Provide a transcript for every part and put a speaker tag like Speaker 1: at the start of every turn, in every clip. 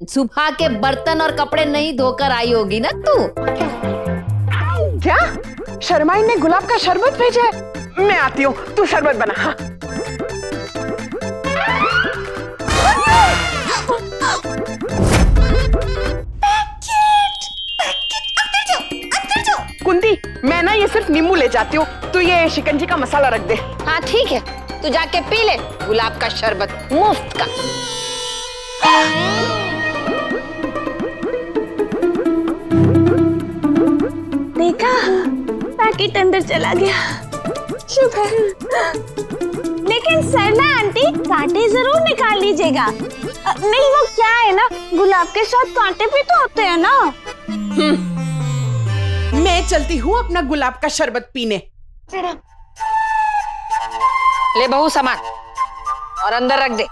Speaker 1: सुबह के बर्तन और कपड़े नहीं धोकर आई होगी ना तू?
Speaker 2: क्या शर्माई ने गुलाब का शरबत भेजा है? मैं आती हूँ, तू शरबत बना। हाँ। कुंती, मैं ना ये सिर्फ नींबू ले जाती हूँ, तू ये शिकंजी का मसाला रख दे।
Speaker 1: हाँ ठीक है, तू जाके पी ले गुलाब का शरबत मुफ्त का।
Speaker 3: देखा, पैकेट अंदर चला गया। शुक्र। लेकिन सरला आंटी, कांटे जरूर निकाल लीजिएगा। नहीं, वो क्या है ना, गुलाब के साथ कांटे भी तो होते हैं ना।
Speaker 2: मैं चलती हूँ अपना गुलाब का शरबत पीने।
Speaker 1: ले बहू सामान और अंदर रख दे।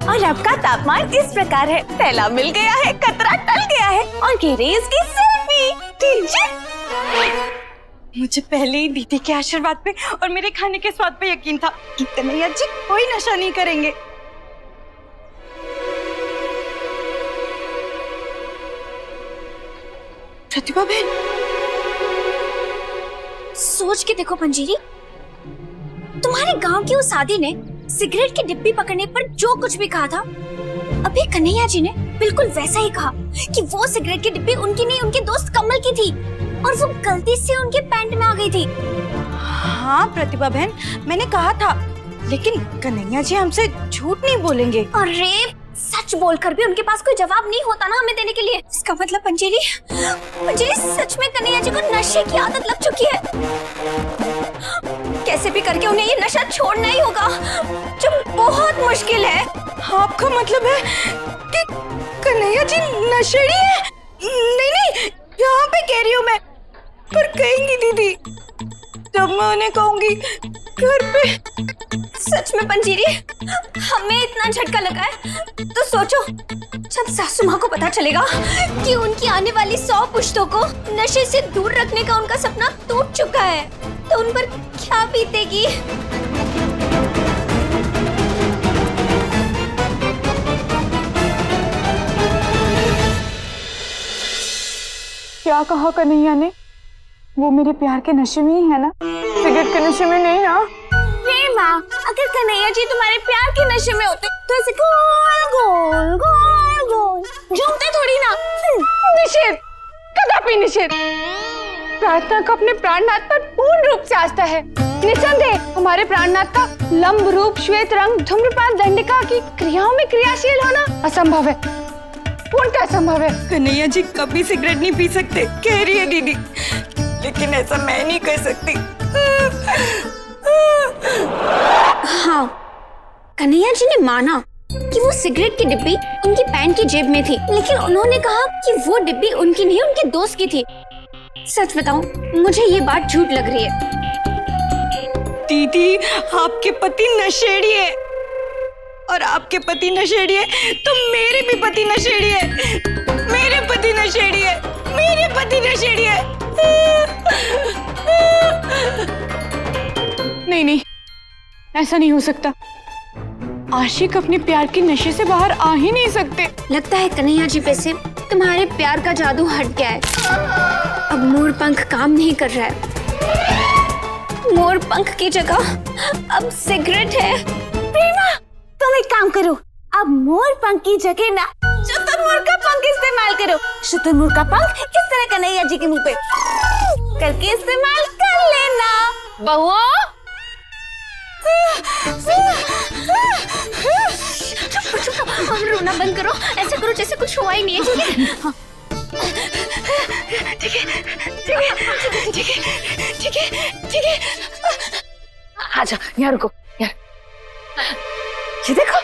Speaker 3: और अब का तापमान इस प्रकार है, थैला मिल गया है, कतरा टल गया है और गिरीश की सेल्फी।
Speaker 4: मुझे पहले ही दीदी के आशीर्वाद पे और मेरे खाने के स्वाद पे यकीन था कि कन्हैया जी कोई नशा नहीं करेंगे। प्रतिभा बहन,
Speaker 3: सोच के देखो पंजीरी, तुम्हारे गांव की उस आदि ने सिगरेट की डिब्बी पकड़ने पर जो कुछ भी कहा था, अभी कन्हैया जी ने बिल्कुल वैसा ही कहा कि वो सिगरेट की डिब्बी उनकी नहीं, उनके दोस्त कमल की थी और वो गलती से उनके पैंट में आ गई थी।
Speaker 4: हाँ प्रतिभा बहन, मैंने कहा था, लेकिन कन्हैया जी हमसे झूठ नहीं बोलेंगे।
Speaker 3: अरे सच बोलकर भी उनके पास कोई जवाब नहीं होता ना हमें देने के लिए। इसका मतलब पंजीरी सच में कन्हैया जी को नशे की आदत लग चुकी है। कैसे भी करके उन्हें ये नशा छोड़ना ही होगा, जो बहुत मुश्किल है।
Speaker 4: आपका मतलब है कि कन्हैया जी नशेड़ी है? नहीं नहीं, यहाँ पे कह रही हूँ मैं, पर कहेंगी दीदी तब मैं उन्हें कहूंगी घर पे।
Speaker 3: सच में पंजीरी, हमें इतना झटका लगा है तो सोचो, जब सासू माँ को पता चलेगा कि उनकी आने वाली 100 पुश्तों को नशे से दूर रखने का उनका सपना टूट चुका है, तो उन पर क्या बीतेगी।
Speaker 2: क्या कहा कन्हैया ने? वो मेरे प्यार के नशे में ही है ना, सिगरेट के नशे में नहीं ना?
Speaker 3: माँ, अगर कन्हैया जी तुम्हारे प्यार के नशे में होते तो ऐसे गोल गोल गोल गोल झूमते थोड़ी ना।
Speaker 2: निषेध, कदापि निषेध। प्रार्थना को अपने प्राणनाथ पर पूर्ण रूप से आस्था है। निसंदेह हमारे प्राणनाथ का लंब रूप श्वेत रंग धूम्रपान दंडिका की क्रियाओं में क्रियाशील होना असंभव है, पूर्णतः असंभव है।
Speaker 4: कन्हैया जी कभी सिगरेट नहीं पी सकते कह रही है दीदी, लेकिन ऐसा मैं नहीं कर सकती।
Speaker 3: हाँ, कन्हैया जी ने माना कि वो सिगरेट की डिब्बी उनकी पैंट की जेब में थी, लेकिन उन्होंने कहा कि वो डिब्बी उनकी नहीं, उनके दोस्त की थी। सच बताऊं, मुझे ये बात झूठ लग रही है।
Speaker 4: दीदी, आपके पति नशेड़ी है और आपके पति नशेड़ी है तो मेरे भी पति नशेड़ी है, मेरे पति नशेड़ी है, मेरे पति नशेड़ी है।
Speaker 2: नहीं नहीं, ऐसा नहीं हो सकता। आशिक अपने प्यार के नशे से बाहर आ ही नहीं सकते।
Speaker 3: लगता है कन्हैया जी पे से तुम्हारे प्यार का जादू हट गया है। अब मोर पंख काम नहीं कर रहा है। मोर पंख की जगह अब सिगरेट है। प्रेमा, तुम एक काम करो, अब मोर पंख की जगह ना शुतुरमुर्ग का पंख इस्तेमाल करो। शुतुरमुर्ग का पंख किस तरह कन्हैया जी के मुंह पे करके इस्तेमाल कर लेना।
Speaker 1: बहुओं,
Speaker 3: रोना बंद करो, ऐसे करो जैसे कुछ हुआ ही नहीं है, ठीक है? ठीक है, ठीक है, ठीक है, ठीक है, ठीक है।
Speaker 1: आजा, यहाँ रुको, यार। ये देखो,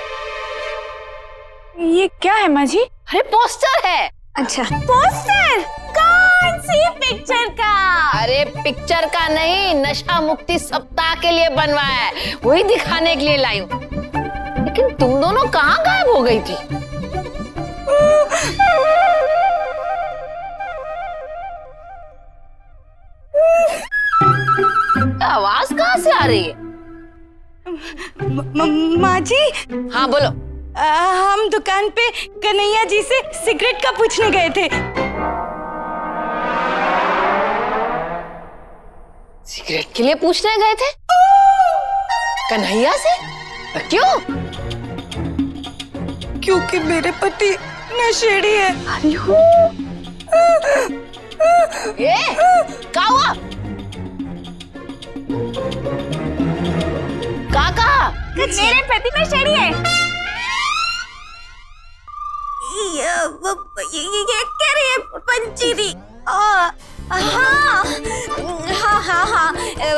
Speaker 2: ये क्या है माँ जी?
Speaker 1: अरे पोस्टर है।
Speaker 3: अच्छा, पोस्टर? कौन सी पिक्चर का?
Speaker 1: अरे पिक्चर का नहीं, नशा मुक्ति सप्ताह के लिए बनवाया है, वही दिखाने के लिए लाई हूँ। लेकिन तुम दोनों कहाँ गायब हो गई थी? आवाज कहाँ से आ रही है?
Speaker 4: माँ जी।
Speaker 1: हाँ बोलो।
Speaker 4: हम दुकान पे कन्हैया जी से सिगरेट का पूछने गए थे।
Speaker 1: सिगरेट के लिए पूछने गए थे कन्हैया से? क्यों?
Speaker 4: क्योंकि मेरे पति नशेड़ी है।
Speaker 1: ये क्या हुआ? कहा
Speaker 2: मेरे पति नशेड़ी है।
Speaker 3: ये कह रही है पंचीरी। हाँ,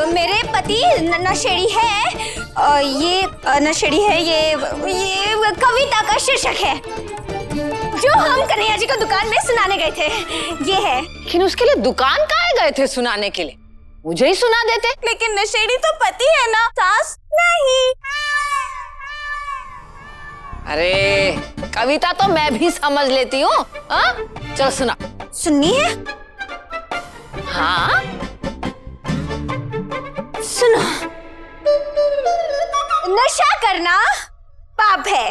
Speaker 3: मेरे पति नशेड़ी है। ये नशेड़ी है, ये कविता का शीर्षक है जो हम कन्हैया जी को दुकान में सुनाने गए थे। ये है।
Speaker 1: लेकिन उसके लिए दुकान कहाँ गए थे सुनाने के लिए? मुझे ही सुना देते।
Speaker 3: लेकिन नशेड़ी तो पति है ना, सास नहीं।
Speaker 1: अरे कविता तो मैं भी समझ लेती हूँ। चलो सुना।
Speaker 3: सुननी है?
Speaker 1: हाँ
Speaker 3: सुनो। नशा करना पाप है।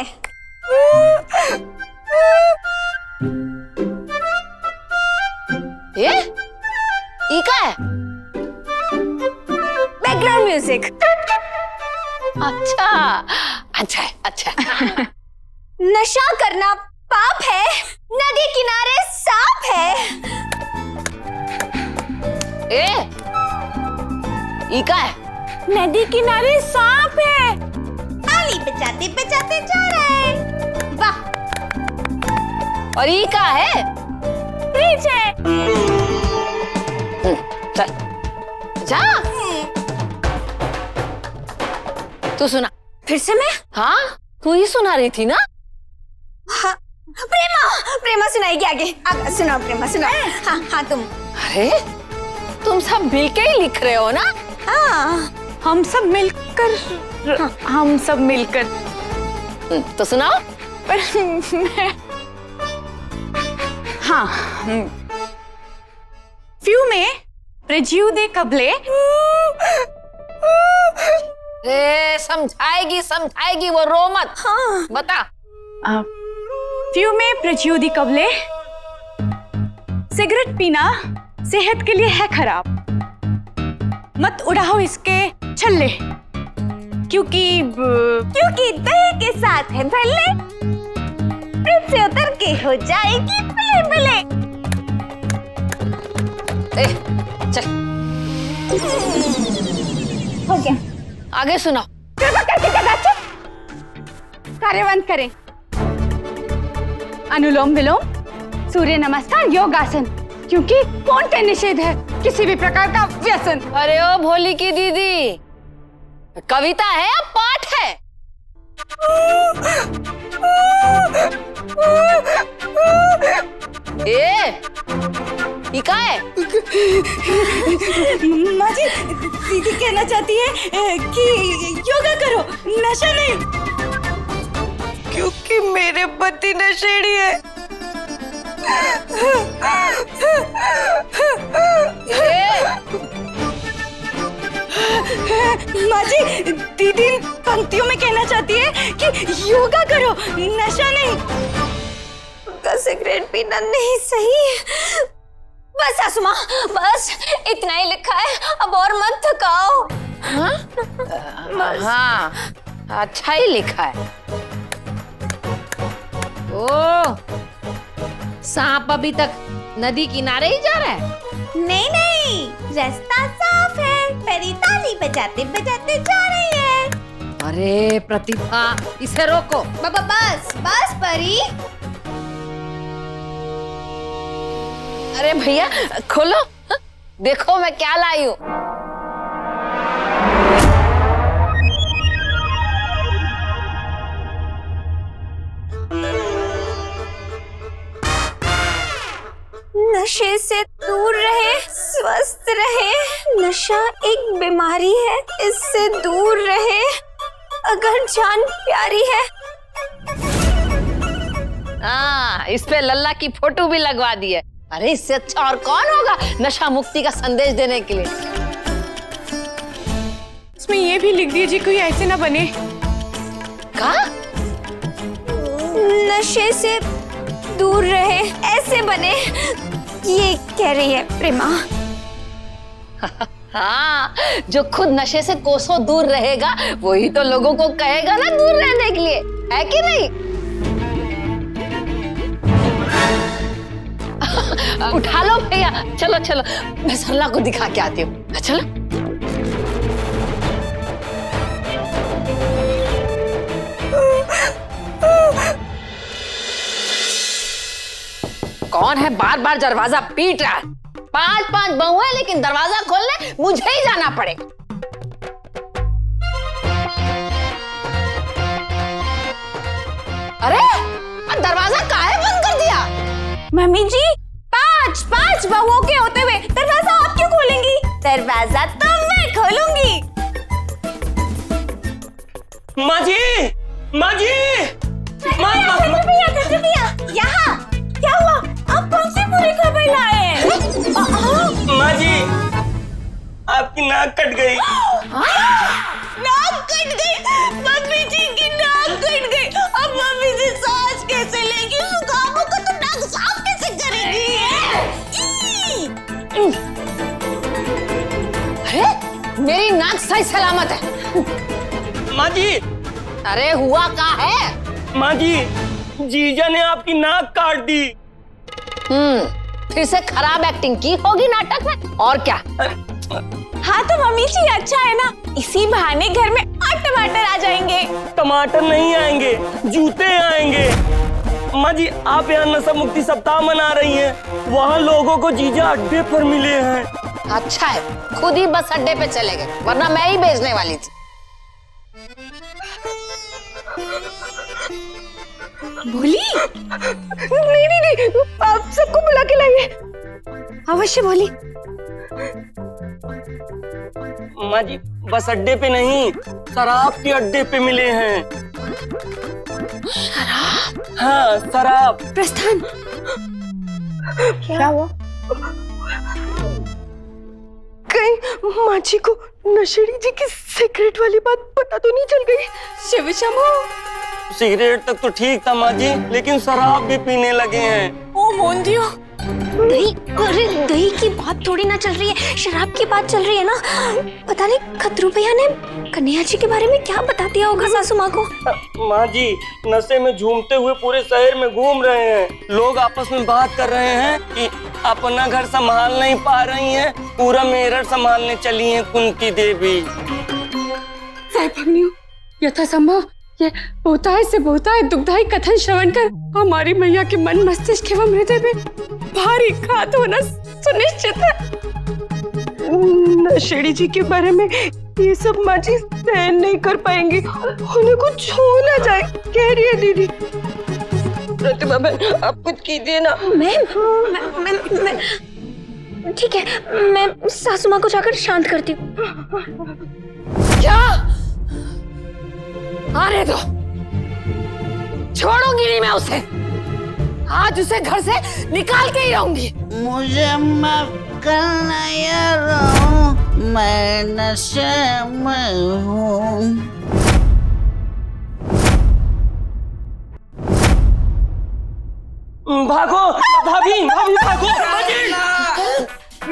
Speaker 1: ये क्या है?
Speaker 3: Background music.
Speaker 1: अच्छा।
Speaker 3: नशा करना पाप है, नदी किनारे सांप है।
Speaker 1: ये क्या है?
Speaker 3: नदी किनारे सांप है। ताली बजाते बजाते जा रहा है। वाह।
Speaker 1: और ये क्या है?
Speaker 3: फ्रिज है।
Speaker 1: चल जा। तू सुना।
Speaker 3: फिर से मैं?
Speaker 1: हाँ तू ही सुना रही थी ना?
Speaker 3: हाँ, प्रेमा सुनाएगी आगे। अब सुनाओ प्रेमा, सुनाओ। हाँ तुम।
Speaker 1: अरे तुम सब मिलके ही लिख रहे हो ना?
Speaker 3: हाँ
Speaker 2: हम सब मिलकर।
Speaker 1: तो सुनाओ।
Speaker 2: पर हाँ। फ्यू में प्रज्यू दे कबले।
Speaker 1: समझाएगी वो, रो मत।
Speaker 3: हाँ।
Speaker 1: बता।
Speaker 2: फ्यू में प्रज्यू दी कबले। सिगरेट पीना सेहत के लिए है खराब, मत उड़ाओ इसके छल्ले, क्योंकि
Speaker 3: दही के साथ है भले, फ्रिज से उतर के हो जाएगी भले।
Speaker 1: चल
Speaker 3: हो गया।
Speaker 1: आगे सुनाओ।
Speaker 2: कार्यवान करें। अनुलोम विलोम, सूर्य नमस्कार, योगासन, क्योंकि कौन पे निषेध है किसी भी प्रकार का व्यसन।
Speaker 1: अरे ओ भोली की दीदी, कविता है या पाठ है? ये क्या है?
Speaker 4: माँ जी, दीदी कहना चाहती है कि योगा करो, नशा नहीं, क्योंकि मेरे पति नशेड़ी है। माँ जी, दीदी पंक्तियों में कहना चाहती है कि योगा करो, नशा नहीं।
Speaker 3: उनका सिगरेट पीना नहीं सही। बस सासू माँ, बस इतना ही लिखा है, अब और मत थकाओ।
Speaker 1: हाँ अच्छा ही लिखा है। ओ सांप अभी तक नदी किनारे ही जा रहा है?
Speaker 3: नहीं, रास्ता साफ है। परी ताली बजाते बजाते जा रही है।
Speaker 1: अरे प्रतिभा, इसे रोको।
Speaker 3: बस परी।
Speaker 1: अरे भैया खोलो, देखो मैं क्या लाई हूँ।
Speaker 3: नशे से दूर रहे, स्वस्थ रहे। नशा एक बीमारी है, इससे दूर रहे अगर जान प्यारी है।
Speaker 1: हाँ, इस पे लल्ला की फोटो भी लगवा दी है। अरे इससे अच्छा और कौन होगा नशा मुक्ति का संदेश देने के लिए।
Speaker 2: इसमें ये भी लिख दीजिए कोई ऐसे ना बने
Speaker 1: का?
Speaker 3: नशे से दूर रहे, ऐसे बने, ये कह रही है प्रेमा।
Speaker 1: हाँ, जो खुद नशे से कोसों दूर रहेगा वही तो लोगों को कहेगा ना दूर रहने के लिए, है कि नहीं? उठा लो भैया, चलो चलो, मैं सरला को दिखा के आती हूँ। चलो। कौन है बार बार दरवाजा पीट रहा है? 5-5 बहू है, लेकिन दरवाजा खोलने मुझे ही जाना पड़ेगा। अरे दरवाजा काहे बंद कर दिया?
Speaker 3: मम्मी जी, 5 बहुओं के होते हुए दरवाजा आप क्यों खोलेंगी? दरवाजा तो मैं खोलूंगी।
Speaker 5: माँ जी, माँ जी,
Speaker 3: भैया, यहाँ क्या हुआ? आप कौन सी बुरी खबर लाए हैं?
Speaker 5: माँ जी, आपकी नाक कट गई।
Speaker 3: नाक कट गई? मम्मी जी की नाक कट गई। अब मम्मी जी सांस कैसे लेंगी? जुकामों को तो नाक साफ कैसे करेगी?
Speaker 1: अरे मेरी नाक सही सलामत है।
Speaker 5: माँ जी,
Speaker 1: अरे हुआ क्या है?
Speaker 5: माँ जी, जीजा ने आपकी नाक काट दी।
Speaker 1: फिर से खराब एक्टिंग की होगी नाटक में, और क्या?
Speaker 3: हाँ तो मम्मी जी अच्छा है ना, इसी बहाने घर में 8 टमाटर आ जाएंगे।
Speaker 5: टमाटर नहीं आएंगे, जूते आएंगे। माँ जी, आप यहाँ नशा मुक्ति सप्ताह मना रही हैं, वहाँ लोगों को जीजा अड्डे पर मिले हैं।
Speaker 1: अच्छा है, खुद ही बस अड्डे पे चले गए, वरना मैं ही भेजने वाली थी।
Speaker 3: बोली? नहीं, आप सबको बुला के लाइए। अवश्य बोली।
Speaker 5: माँ जी, बस अड्डे पे नहीं, शराब के अड्डे पे मिले हैं।
Speaker 1: शराब?
Speaker 5: हाँ, शराब।
Speaker 3: प्रस्थान।
Speaker 2: क्या हुआ? कहीं माँ जी को नशेड़ी जी की सिगरेट वाली बात पता तो नहीं चल गई? शिव शंभो।
Speaker 5: सिगरेट तक तो ठीक था माँ जी, लेकिन शराब भी पीने लगे हैं।
Speaker 3: ओ मोंदियो, दही, अरे दही की बात थोड़ी ना चल रही है, शराब की बात चल रही है ना। पता नहीं खतरू भैया ने कन्हैया जी के बारे में क्या बता दिया होगा सासू माँ को।
Speaker 5: माँ जी, नशे में झूमते हुए पूरे शहर में घूम रहे हैं। लोग आपस में बात कर रहे हैं कि अपना घर संभाल नहीं पा रही हैं, पूरा मेरठ संभालने चली हैं कुंती देवी।
Speaker 2: यथासंभव ये बहुताय से बहुताय दुखदायी कथन श्रवण कर हमारी मैया के मन मस्तिष्क एवं हृदय में भारी घात होना सुनिश्चित है। नशेड़ी जी के बारे में ये सब माँ जी सहन नहीं कर पाएंगी, उन्हें कुछ हो ना जाए, कह रही है दीदी। प्रतिभा बहन, आप कुछ कीजिए ना।
Speaker 3: मैं ठीक है, मैं सासू माँ को जाकर शांत करती हूँ।
Speaker 1: क्या? आने दो, छोड़ूंगी नहीं मैं उसे। आज उसे घर से निकाल के ही रहूंगी।
Speaker 6: मुझे माफ करना यारों, मैं नशे में हूँ।
Speaker 5: भागो भाभी, भाभी भागो।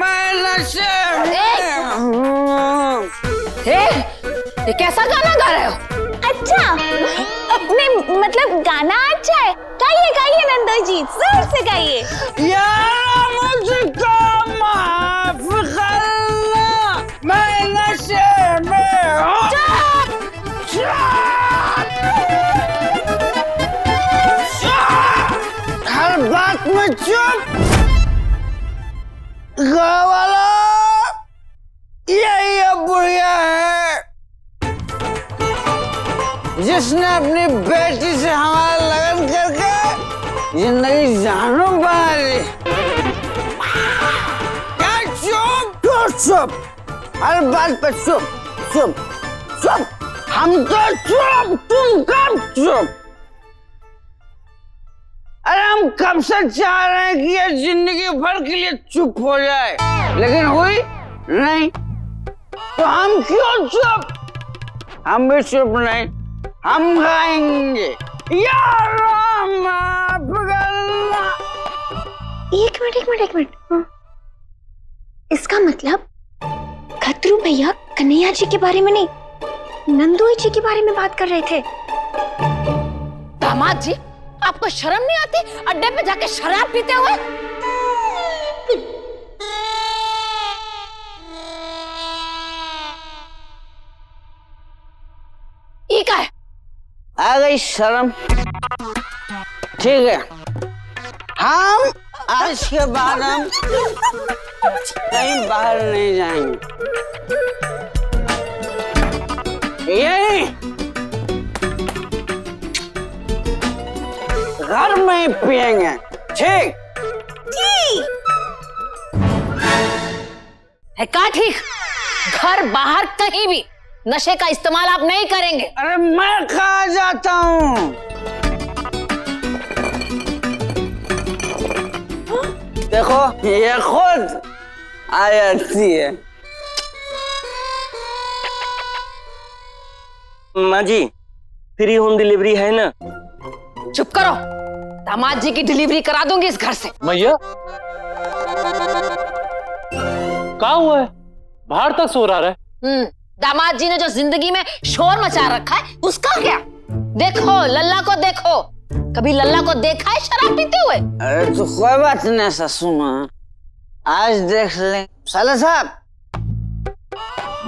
Speaker 6: मैं नशे में हूँ।
Speaker 1: ये कैसा गाना गा रहे हो?
Speaker 3: अच्छा, अपने मतलब गाना अच्छा है, गाइए गाइए नंदो जी, जोर से गाइए।
Speaker 6: यार मुझको माफ करना, मैं नशे में हूँ। हर बात में चुप। गाँव वाला यही बुढ़िया है जिसने अपनी बेटी से हमारा लगन करके जिंदगी जानू बना ली। क्या चुप? क्यों चुप? हर बात पर चुप चुप चुप। हम तो चुप, तुम कब चुप? अरे हम कब से चाह रहे हैं कि ये जिंदगी भर के लिए चुप हो जाए, लेकिन हुई नहीं। तो हम क्यों चुप? हम भी चुप नहीं, हम खाएंगे। यार माफ करना।
Speaker 3: एक मिनट। इसका मतलब खतरू भैया कन्हैया जी के बारे में नहीं, नंदोई जी के बारे में बात कर रहे थे।
Speaker 1: दामाद जी, आपको शर्म नहीं आती अड्डे पे जाके शराब पीते हुए? ये क्या है?
Speaker 6: आ गई शर्म। ठीक है, हम आज के बाद हम कहीं बाहर नहीं जाएंगे, यही घर में ही पिएंगे। ठीक
Speaker 1: है का? ठीक, घर बाहर कहीं भी नशे का इस्तेमाल आप नहीं करेंगे।
Speaker 6: अरे मैं कहाँ जाता हूँ? देखो ये खुद आ जाती है।
Speaker 5: माँ जी, फ्री होम डिलीवरी है ना?
Speaker 1: चुप करो, दामाद जी की डिलीवरी करा दूंगी इस घर से।
Speaker 7: मैया क्या हुआ है? बाहर तक सो रहा है।
Speaker 1: दामाद जी ने जो जिंदगी में शोर मचा रखा है उसका क्या? देखो लल्ला को देखो, कभी लल्ला को देखा है शराब पीते हुए?
Speaker 6: अरे तो कोई बात नहीं सासू माँ, आज देख ले। साले साहब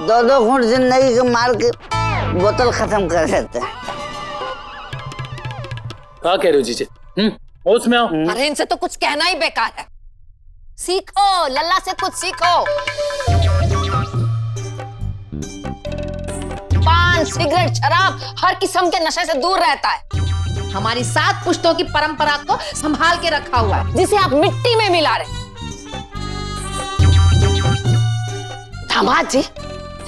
Speaker 6: 2-2 घूंट जिंदगी के मार के बोतल खत्म कर देते हैं।
Speaker 7: क्या कह रहे हो जीजे? होश में आओ।
Speaker 1: अरे इनसे तो कुछ कहना ही बेकार है। सीखो, लल्ला से कुछ सीखो। पान, सिगरेट, शराब, हर किस्म के नशे से दूर रहता है। हमारी 7 पुश्तों की परंपरा को संभाल के रखा हुआ है, जिसे आप मिट्टी में मिला रहे। दामाद जी,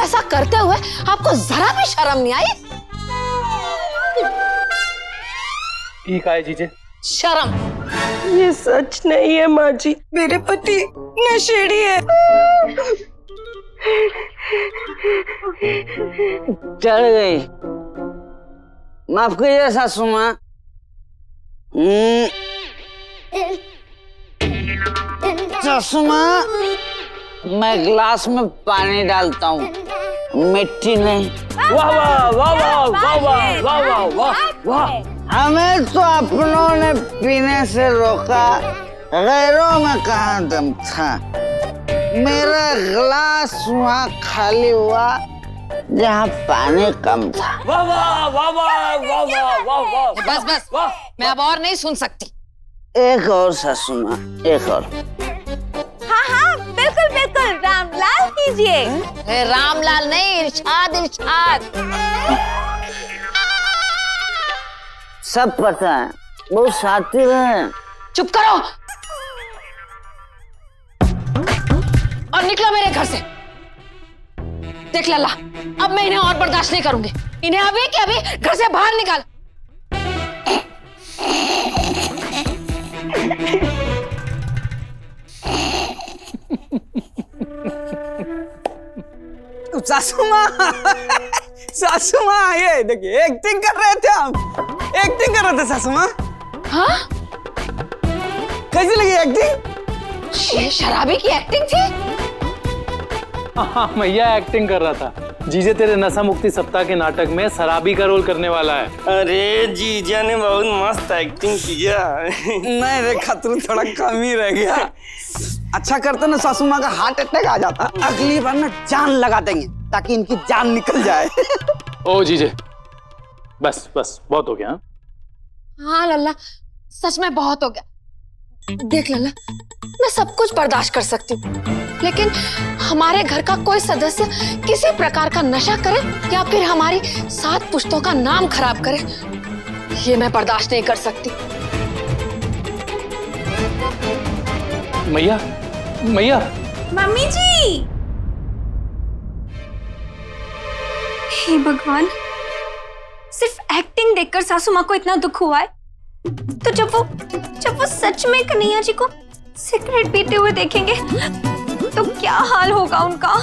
Speaker 1: ऐसा करते हुए आपको जरा भी शर्म नहीं आई?
Speaker 7: ठीक है जीजे।
Speaker 1: शर्म?
Speaker 4: ये सच नहीं है माँ जी, मेरे पति नशेड़ी है।
Speaker 6: चल गई, माफ कीजिए सासू माँ। सासू माँ, मैं गिलास में पानी डालता हूँ, मिट्टी नहीं।
Speaker 5: वाह वाह वाह वाह वाह वाह वाह वाह वाह वाह।
Speaker 6: हमें तो अपनों ने पीने से रोका, गैरों में कहाँ दम था। मेरा गिलास वहाँ खाली हुआ जहाँ पानी कम था।
Speaker 5: वाह वाह वाह वाह वाह वाह वाह वाह।
Speaker 1: बस बस, मैं अब और नहीं सुन सकती।
Speaker 6: एक और सासू माँ, एक और।
Speaker 2: हाँ बिल्कुल बिल्कुल, रामलाल कीजिए।
Speaker 1: रामलाल नहीं, इरशाद इरशाद।
Speaker 6: सब पता है, बहुत शातिर है।
Speaker 1: चुप करो और निकलो मेरे घर से। देख लल्ला, अब मैं इन्हें और बर्दाश्त नहीं करूंगी। इन्हें अभी के अभी घर से बाहर निकाल।
Speaker 8: सासू माँ ये देखिए, एक्टिंग कर रहे थे हम, एक्टिंग कर रहे थे सासू माँ।
Speaker 1: हाँ?
Speaker 8: कैसी लगी एक्टिंग?
Speaker 1: ये शराबी की एक्टिंग थी?
Speaker 7: हाँ मैया एक्टिंग कर रहा था। जीजे तेरे नशा मुक्ति सप्ताह के नाटक में शराबी का रोल करने वाला है।
Speaker 5: अरे जीजा ने बहुत मस्त एक्टिंग किया।
Speaker 8: नहीं रे खतरू, थोड़ा कम ही रह गया। अच्छा करते ना सासू माँ का हार्ट अटैक आ जाता। अगली बार ना जान लगा देंगे ताकि इनकी जान निकल जाए।
Speaker 7: ओ जीजे, बस बस बहुत हो गया।
Speaker 1: हाँ लल्ला, सच में बहुत हो गया। देख लल्ला, मैं सब कुछ बर्दाश्त कर सकती हूँ, लेकिन हमारे घर का कोई सदस्य किसी प्रकार का नशा करे या फिर हमारी 7 पुश्तों का नाम खराब करे, ये मैं बर्दाश्त नहीं कर सकती।
Speaker 7: मैया मैया।
Speaker 3: मम्मी जी। हे भगवान, सिर्फ एक्टिंग देखकर सासू माँ को इतना दुख हुआ है, तो जब वो सच में कन्हैया जी को सिगरेट पीते हुए देखेंगे तो क्या हाल होगा उनका।